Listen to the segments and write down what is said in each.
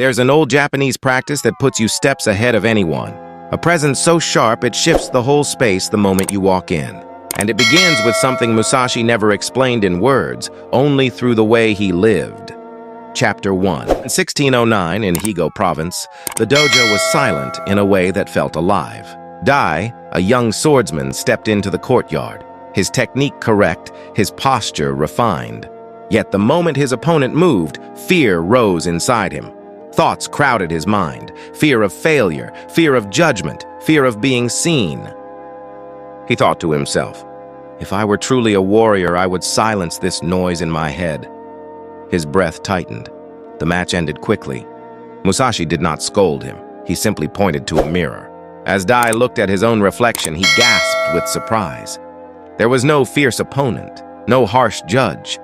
There's an old Japanese practice that puts you steps ahead of anyone. A presence so sharp it shifts the whole space the moment you walk in. And it begins with something Musashi never explained in words, only through the way he lived. Chapter 1. In 1609, in Higo province, the dojo was silent in a way that felt alive. Dai, a young swordsman, stepped into the courtyard, his technique correct, his posture refined. Yet the moment his opponent moved, fear rose inside him. Thoughts crowded his mind, fear of failure, fear of judgment, fear of being seen. He thought to himself, if I were truly a warrior, I would silence this noise in my head. His breath tightened. The match ended quickly. Musashi did not scold him. He simply pointed to a mirror. As Dai looked at his own reflection, he gasped with surprise. There was no fierce opponent, no harsh judge,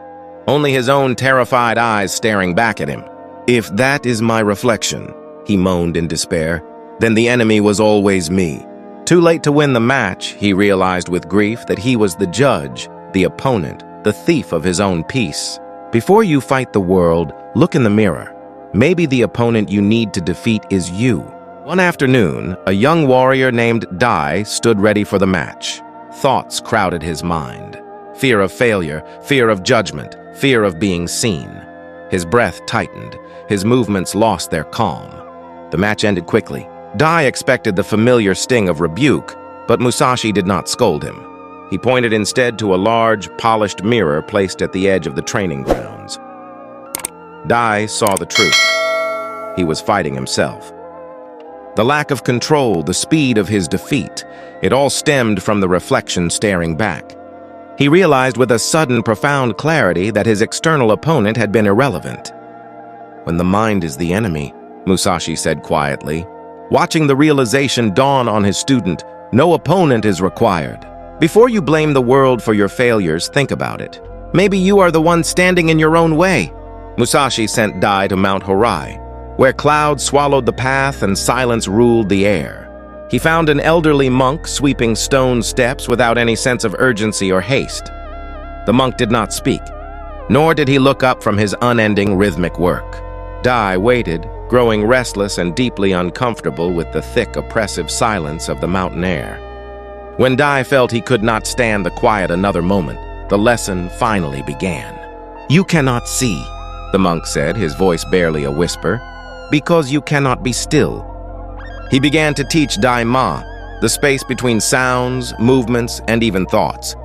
only his own terrified eyes staring back at him. If that is my reflection, he moaned in despair, then the enemy was always me. Too late to win the match, he realized with grief that he was the judge, the opponent, the thief of his own peace. Before you fight the world, look in the mirror. Maybe the opponent you need to defeat is you. One afternoon, a young warrior named Dai stood ready for the match. Thoughts crowded his mind. Fear of failure, fear of judgment, fear of being seen. His breath tightened. His movements lost their calm. The match ended quickly. Dai expected the familiar sting of rebuke, but Musashi did not scold him. He pointed instead to a large, polished mirror placed at the edge of the training grounds. Dai saw the truth. He was fighting himself. The lack of control, the speed of his defeat, it all stemmed from the reflection staring back. He realized with a sudden, profound clarity that his external opponent had been irrelevant. When the mind is the enemy, Musashi said quietly. Watching the realization dawn on his student, no opponent is required. Before you blame the world for your failures, think about it. Maybe you are the one standing in your own way. Musashi sent Dai to Mount Horai, where clouds swallowed the path and silence ruled the air. He found an elderly monk sweeping stone steps without any sense of urgency or haste. The monk did not speak, nor did he look up from his unending rhythmic work. Dai waited, growing restless and deeply uncomfortable with the thick, oppressive silence of the mountain air. When Dai felt he could not stand the quiet another moment, the lesson finally began. You cannot see, the monk said, his voice barely a whisper, because you cannot be still. He began to teach Dai Ma, the space between sounds, movements, and even thoughts.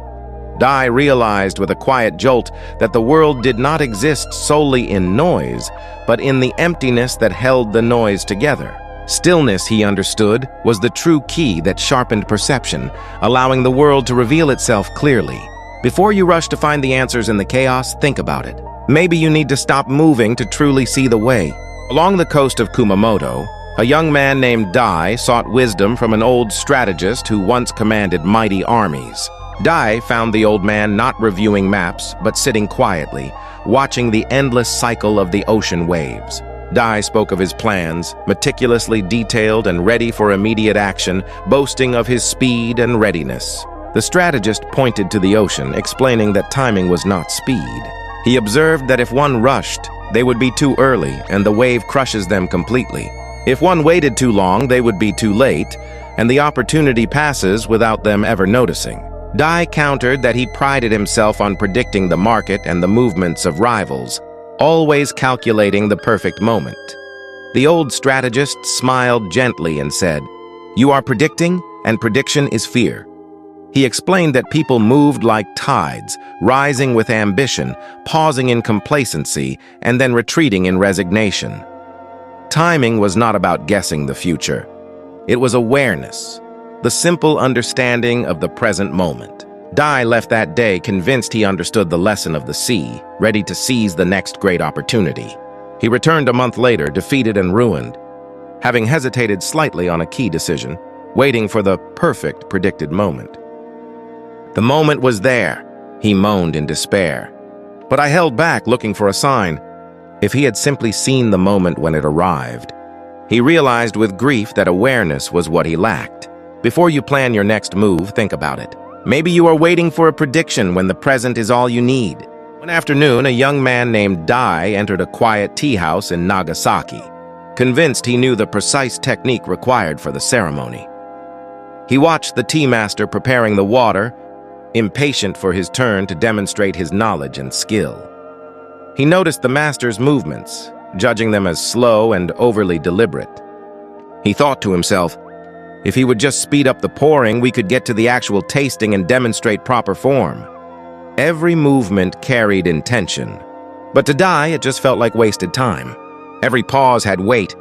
Dai realized with a quiet jolt that the world did not exist solely in noise, but in the emptiness that held the noise together. Stillness, he understood, was the true key that sharpened perception, allowing the world to reveal itself clearly. Before you rush to find the answers in the chaos, think about it. Maybe you need to stop moving to truly see the way. Along the coast of Kumamoto, a young man named Dai sought wisdom from an old strategist who once commanded mighty armies. Dai found the old man not reviewing maps, but sitting quietly, watching the endless cycle of the ocean waves. Dai spoke of his plans, meticulously detailed and ready for immediate action, boasting of his speed and readiness. The strategist pointed to the ocean, explaining that timing was not speed. He observed that if one rushed, they would be too early and the wave crushes them completely. If one waited too long, they would be too late, and the opportunity passes without them ever noticing. Dai countered that he prided himself on predicting the market and the movements of rivals, always calculating the perfect moment. The old strategist smiled gently and said, "You are predicting, and prediction is fear." He explained that people moved like tides, rising with ambition, pausing in complacency, and then retreating in resignation. Timing was not about guessing the future. It was awareness, the simple understanding of the present moment. Dai left that day convinced he understood the lesson of the sea, ready to seize the next great opportunity. He returned a month later, defeated and ruined, having hesitated slightly on a key decision, waiting for the perfect predicted moment. The moment was there, he moaned in despair. But I held back, looking for a sign. If he had simply seen the moment when it arrived, he realized with grief that awareness was what he lacked. Before you plan your next move, think about it. Maybe you are waiting for a prediction when the present is all you need. One afternoon, a young man named Dai entered a quiet tea house in Nagasaki. convinced he knew the precise technique required for the ceremony. He watched the tea master preparing the water, impatient for his turn to demonstrate his knowledge and skill. He noticed the master's movements, judging them as slow and overly deliberate. He thought to himself, if he would just speed up the pouring, we could get to the actual tasting and demonstrate proper form. Every movement carried intention, but to Dai it just felt like wasted time. Every pause had weight,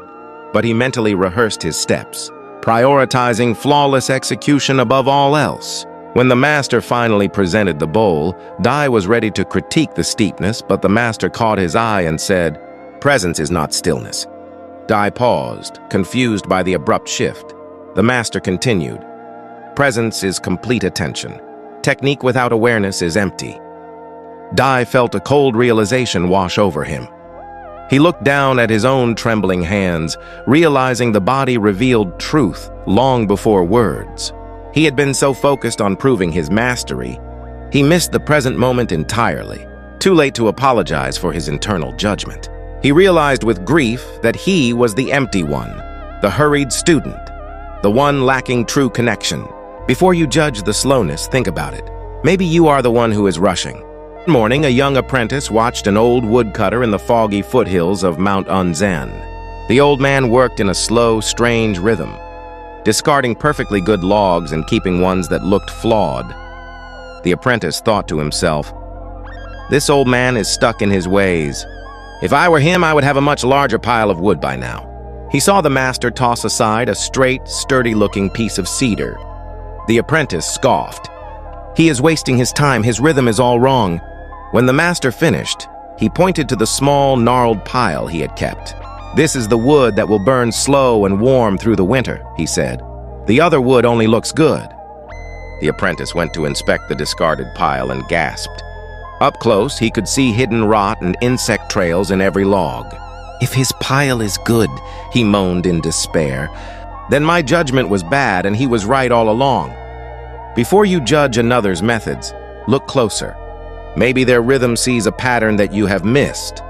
but he mentally rehearsed his steps, prioritizing flawless execution above all else. When the master finally presented the bowl, Dai was ready to critique the steepness, but the master caught his eye and said, "Presence is not stillness." Dai paused, confused by the abrupt shift. The master continued, "Presence is complete attention. Technique without awareness is empty." Dai felt a cold realization wash over him. He looked down at his own trembling hands, realizing the body revealed truth long before words. He had been so focused on proving his mastery, he missed the present moment entirely, too late to apologize for his internal judgment. He realized with grief that he was the empty one, the hurried student, the one lacking true connection. Before you judge the slowness, think about it. Maybe you are the one who is rushing. One morning, a young apprentice watched an old woodcutter in the foggy foothills of Mount Unzen. The old man worked in a slow, strange rhythm, discarding perfectly good logs and keeping ones that looked flawed. The apprentice thought to himself, "This old man is stuck in his ways. If I were him, I would have a much larger pile of wood by now." He saw the master toss aside a straight, sturdy-looking piece of cedar. The apprentice scoffed. "He is wasting his time. His rhythm is all wrong." When the master finished, he pointed to the small, gnarled pile he had kept. "This is the wood that will burn slow and warm through the winter," he said. "The other wood only looks good." The apprentice went to inspect the discarded pile and gasped. Up close, he could see hidden rot and insect trails in every log. "If his pile is good," he moaned in despair, "then my judgment was bad and he was right all along." Before you judge another's methods, look closer. Maybe their rhythm sees a pattern that you have missed.